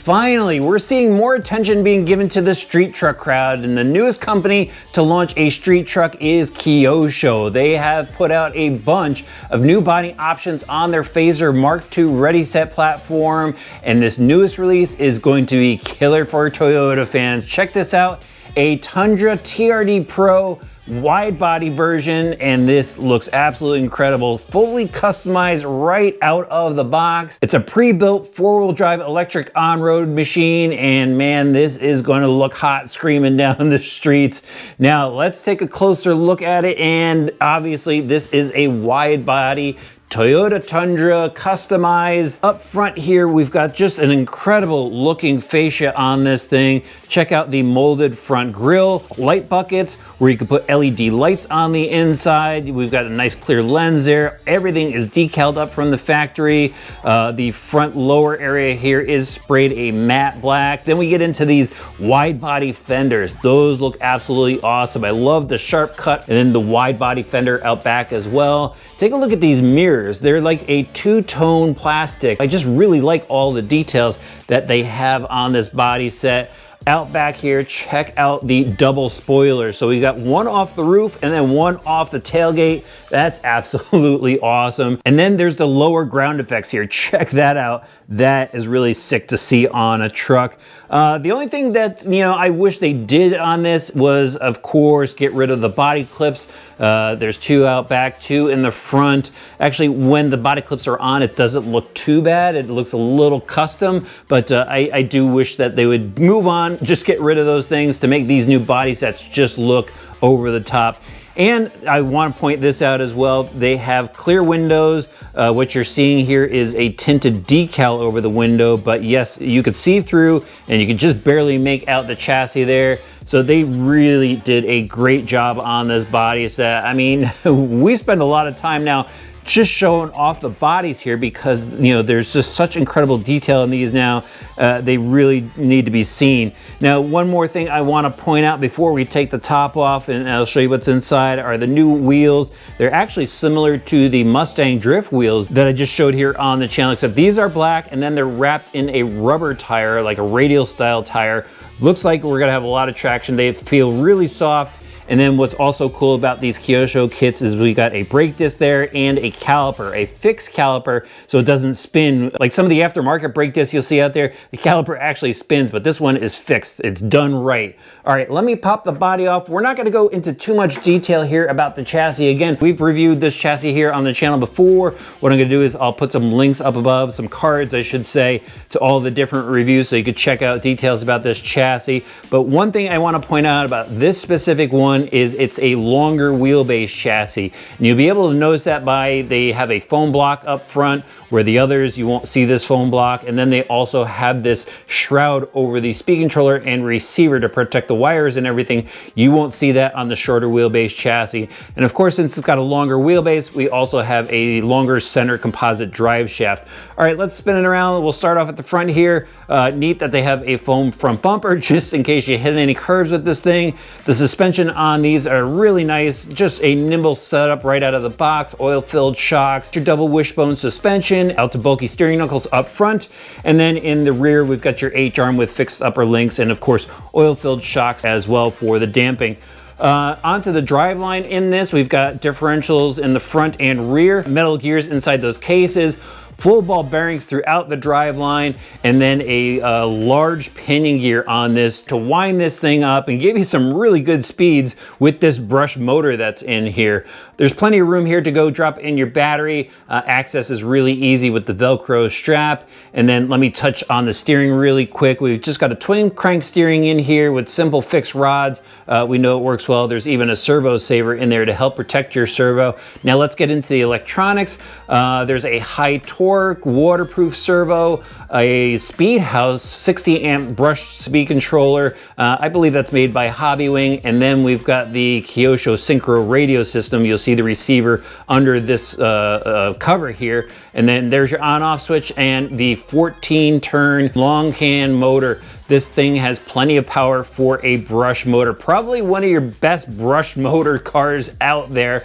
finally, we're seeing more attention being given to the street truck crowd, and the newest company to launch a street truck is Kyosho. They have put out a bunch of new body options on their Fazer Mark II Ready Set platform, and this newest release is going to be killer for Toyota fans. Check this out, a Tundra TRD Pro wide body version, and this looks absolutely incredible. Fully customized right out of the box. It's a pre-built four-wheel drive electric on-road machine, and man, this is going to look hot screaming down the streets. Now let's take a closer look at it, and obviously this is a wide body Toyota Tundra customized. Up front here, we've got just an incredible looking fascia on this thing. Check out the molded front grille, light buckets where you can put LED lights on the inside. We've got a nice clear lens there. Everything is decaled up from the factory. The front lower area here is sprayed a matte black. Then we get into these wide body fenders. Those look absolutely awesome. I love the sharp cut, and then the wide body fender out back as well. Take a look at these mirrors. They're like a two-tone plastic. I just really like all the details that they have on this body set. Out back here, check out the double spoilers. So we got one off the roof and then one off the tailgate. That's absolutely awesome. And then there's the lower ground effects here. Check that out. That is really sick to see on a truck. The only thing that, I wish they did on this was, of course, get rid of the body clips. There's two out back, two in the front. Actually, when the body clips are on, it doesn't look too bad. It looks a little custom, but I do wish that they would move on, just get rid of those things to make these new body sets just look over the top. And I want to point this out as well. They have clear windows. What you're seeing here is a tinted decal over the window, but yes, you could see through and you can just barely make out the chassis there. So they really did a great job on this body set. I mean, we spend a lot of time now just showing off the bodies here because there's just such incredible detail in these now. They really need to be seen. Now, one more thing I want to point out before we take the top off, and I'll show you what's inside, are the new wheels. They're actually similar to the Mustang drift wheels that I just showed here on the channel, except these are black and then they're wrapped in a rubber tire, like a radial style tire. Looks like we're gonna have a lot of traction. They feel really soft. And then what's also cool about these Kyosho kits is we got a brake disc there and a caliper, a fixed caliper, so it doesn't spin. Like some of the aftermarket brake discs you'll see out there, the caliper actually spins, but this one is fixed. It's done right. All right, let me pop the body off. We're not gonna go into too much detail here about the chassis. Again, we've reviewed this chassis here on the channel before. What I'm gonna do is I'll put some links up above, some cards I should say, to all the different reviews so you could check out details about this chassis. But one thing I wanna point out about this specific one is it's a longer wheelbase chassis. And you'll be able to notice that they have a foam block up front, where the others you won't see this foam block, and then they also have this shroud over the speed controller and receiver to protect the wires and everything. You won't see that on the shorter wheelbase chassis. And of course, since it's got a longer wheelbase, we also have a longer center composite drive shaft. All right, let's spin it around. We'll start off at the front here. Neat that they have a foam front bumper just in case you hit any curves with this thing. The suspension on these are really nice, just a nimble setup right out of the box. Oil-filled shocks, your double wishbone suspension, out to bulky steering knuckles up front, and then in the rear we've got your H-arm with fixed upper links, and of course oil-filled shocks as well for the damping. Onto the driveline in this, we've got differentials in the front and rear, metal gears inside those cases, full ball bearings throughout the driveline, and then a large pinion gear on this to wind this thing up and give you some really good speeds with this brush motor that's in here. There's plenty of room here to go drop in your battery. Access is really easy with the Velcro strap. And then let me touch on the steering really quick. We've just got a twin crank steering in here with simple fixed rods. We know it works well. There's even a servo saver in there to help protect your servo. Now let's get into the electronics. There's a high torque, waterproof servo, a Speedhouse 60 amp brush speed controller. I believe that's made by Hobbywing. And then we've got the Kyosho Synchro radio system. You'll see the receiver under this cover here. And then there's your on-off switch and the 14-turn long hand motor. This thing has plenty of power for a brush motor. Probably one of your best brush motor cars out there.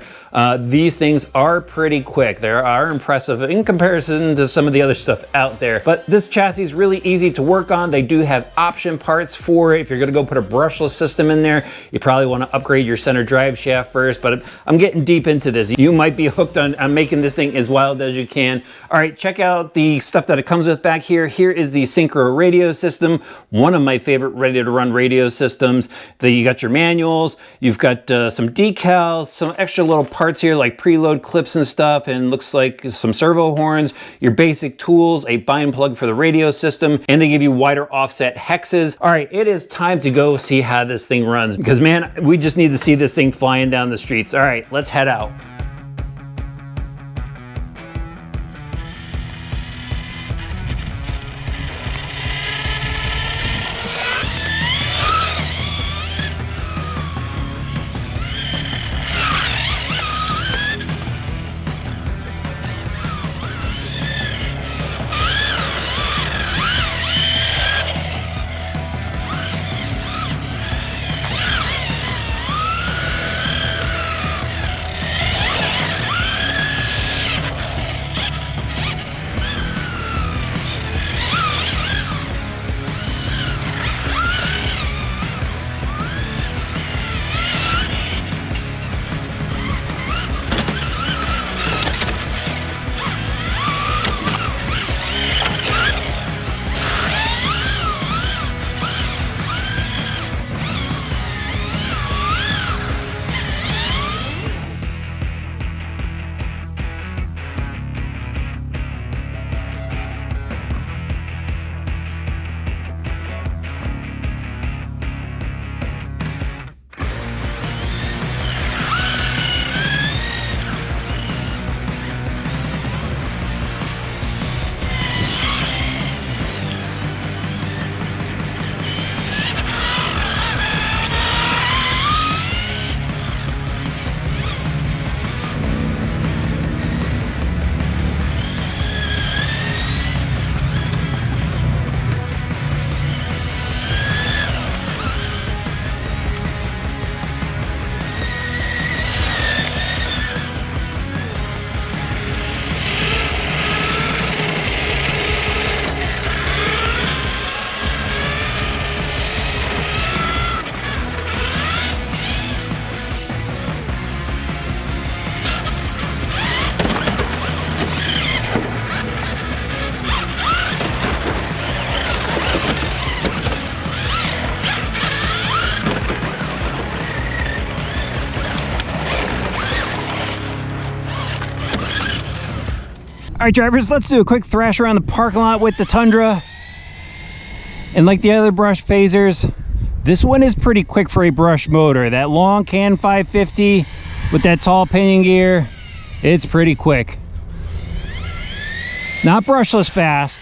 These things are pretty quick. They are impressive in comparison to some of the other stuff out there. But this chassis is really easy to work on. They do have option parts for it. If you're gonna go put a brushless system in there, you probably wanna upgrade your center drive shaft first, but I'm getting deep into this. You might be hooked on making this thing as wild as you can. All right, check out the stuff that it comes with back here. Here is the Synchro radio system, one of my favorite ready-to-run radio systems. You got your manuals, you've got some decals, some extra little parts here like preload clips and stuff, and looks like some servo horns, your basic tools, a bind plug for the radio system, and they give you wider offset hexes. All right, it is time to go see how this thing runs, because man, we just need to see this thing flying down the streets. All right, let's head out. All right, drivers, let's do a quick thrash around the parking lot with the Tundra. And like the other brush phasers, this one is pretty quick for a brush motor. That long can 550 with that tall pinion gear, it's pretty quick. Not brushless fast,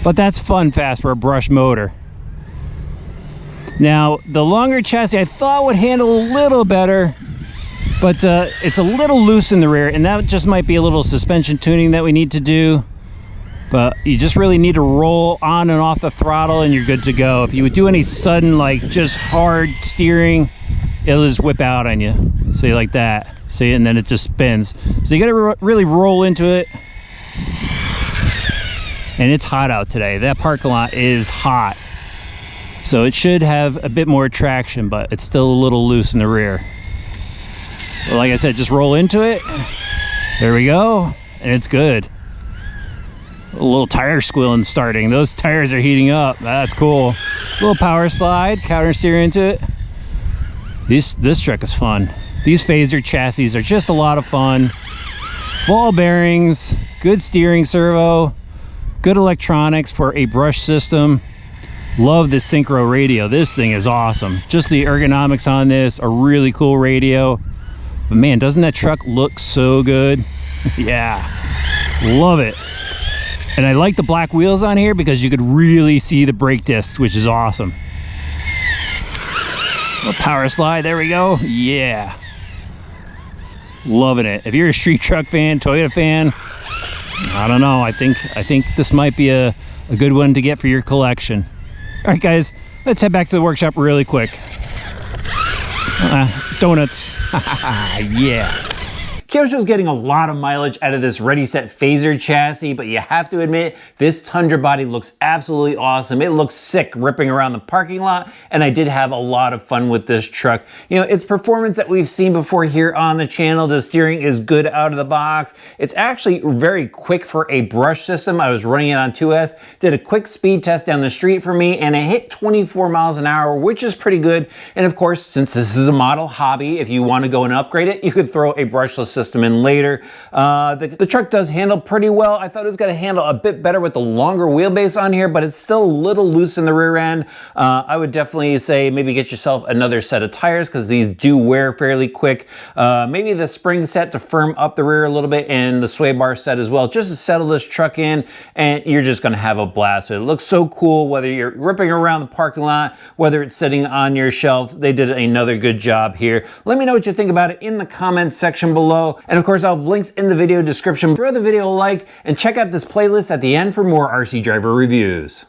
but that's fun fast for a brush motor. Now, the longer chassis I thought would handle a little better, but it's a little loose in the rear, and that just might be a little suspension tuning that we need to do. But you just really need to roll on and off the throttle and you're good to go. If you would do any sudden, like just hard steering, it'll just whip out on you. See, like that. See, and then it just spins. So you gotta really roll into it. And it's hot out today. That parking lot is hot. So it should have a bit more traction, but it's still a little loose in the rear. Well, like I said, just roll into it. There we go, and it's good. A little tire squealing starting. Those tires are heating up. That's cool. A little power slide, counter steer into it. This truck is fun. These Fazer chassis are just a lot of fun. Ball bearings, good steering servo, good electronics for a brush system. Love this Synchro radio. This thing is awesome. Just the ergonomics on this, a really cool radio. But man, doesn't that truck look so good? Yeah, love it. And I like the black wheels on here because you could really see the brake discs, which is awesome. A power slide, there we go. Yeah, loving it. If you're a street truck fan, Toyota fan, I don't know, I think this might be a good one to get for your collection. All right guys, let's head back to the workshop really quick. Donuts. Yeah. Kyosho's getting a lot of mileage out of this Ready Set Fazer chassis, but you have to admit, this Tundra body looks absolutely awesome. It looks sick ripping around the parking lot, and I did have a lot of fun with this truck. You know, it's performance that we've seen before here on the channel. The steering is good out of the box. It's actually very quick for a brush system. I was running it on 2S, did a quick speed test down the street for me, and it hit 24 miles an hour, which is pretty good. And of course, since this is a model hobby, if you want to go and upgrade it, you could throw a brushless system in later. The truck does handle pretty well. I thought it was going to handle a bit better with the longer wheelbase on here, but it's still a little loose in the rear end. I would definitely say maybe get yourself another set of tires because these do wear fairly quick. Maybe the spring set to firm up the rear a little bit and the sway bar set as well, just to settle this truck in, and you're just going to have a blast. It looks so cool, whether you're ripping around the parking lot, whether it's sitting on your shelf. They did another good job here. Let me know what you think about it in the comments section below. And of course, I'll have links in the video description. Throw the video a like and check out this playlist at the end for more RC driver reviews.